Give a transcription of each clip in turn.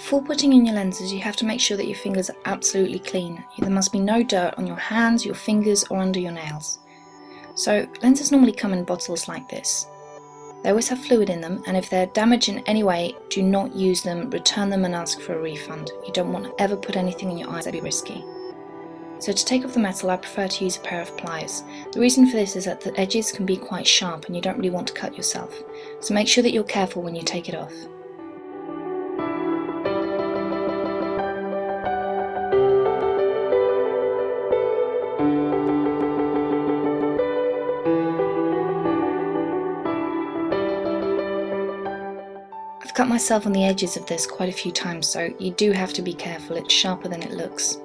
Before putting in your lenses, you have to make sure that your fingers are absolutely clean. There must be no dirt on your hands, your fingers, or under your nails. So lenses normally come in bottles like this. They always have fluid in them, and if they're damaged in any way, do not use them, return them and ask for a refund. You don't want to ever put anything in your eyes that would be risky. So to take off the metal, I prefer to use a pair of pliers. The reason for this is that the edges can be quite sharp and you don't really want to cut yourself. So make sure that you're careful when you take it off. I've cut myself on the edges of this quite a few times, so you do have to be careful. It's sharper than it looks.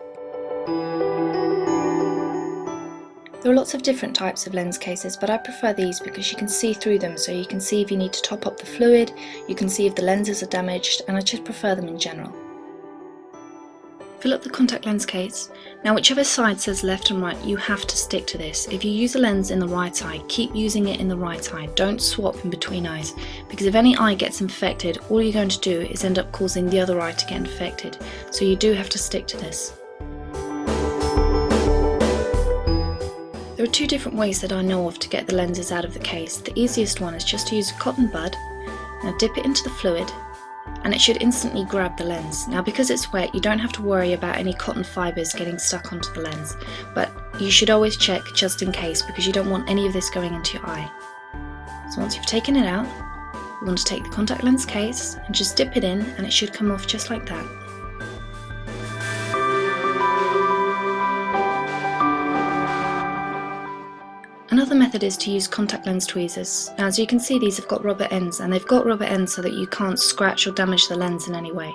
There are lots of different types of lens cases, but I prefer these because you can see through them, so you can see if you need to top up the fluid, you can see if the lenses are damaged, and I just prefer them in general. Fill up the contact lens case. Now whichever side says left and right, you have to stick to this. If you use a lens in the right eye, keep using it in the right eye. Don't swap in between eyes, because if any eye gets infected, all you're going to do is end up causing the other eye to get infected. So you do have to stick to this. There are two different ways that I know of to get the lenses out of the case. The easiest one is just to use a cotton bud. Now dip it into the fluid and it should instantly grab the lens. Now because it's wet, you don't have to worry about any cotton fibres getting stuck onto the lens, but you should always check just in case, because you don't want any of this going into your eye. So once you've taken it out, you want to take the contact lens case and just dip it in, and it should come off just like that. Another method is to use contact lens tweezers. Now as you can see, these have got rubber ends, and they've got rubber ends so that you can't scratch or damage the lens in any way.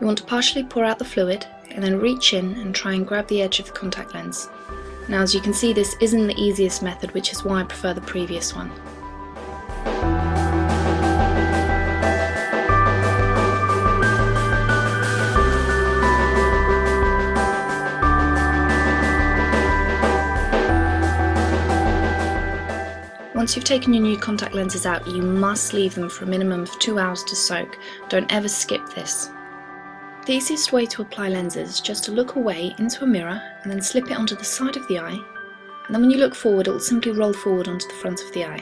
You want to partially pour out the fluid and then reach in and try and grab the edge of the contact lens. Now as you can see, this isn't the easiest method, which is why I prefer the previous one. Once you've taken your new contact lenses out, you must leave them for a minimum of 2 hours to soak. Don't ever skip this. The easiest way to apply lenses is just to look away into a mirror and then slip it onto the side of the eye, and then when you look forward, it will simply roll forward onto the front of the eye.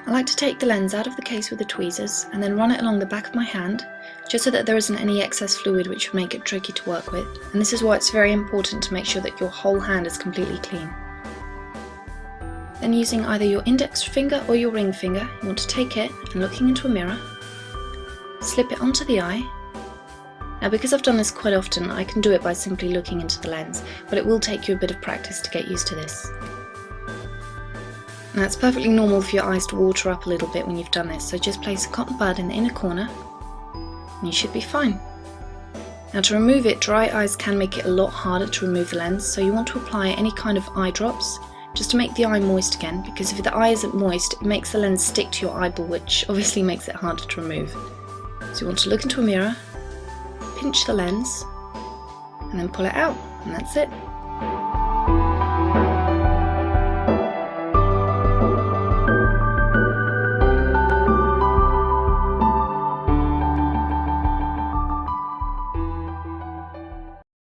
I like to take the lens out of the case with the tweezers and then run it along the back of my hand, just so that there isn't any excess fluid which would make it tricky to work with, and this is why it's very important to make sure that your whole hand is completely clean. Then using either your index finger or your ring finger, you want to take it and, looking into a mirror, slip it onto the eye. Now because I've done this quite often, I can do it by simply looking into the lens, but it will take you a bit of practice to get used to this. Now it's perfectly normal for your eyes to water up a little bit when you've done this, so just place a cotton bud in the inner corner and you should be fine. Now to remove it, dry eyes can make it a lot harder to remove the lens, so you want to apply any kind of eye drops just to make the eye moist again, because if the eye isn't moist, it makes the lens stick to your eyeball, which obviously makes it harder to remove. So you want to look into a mirror, pinch the lens, and then pull it out, and that's it.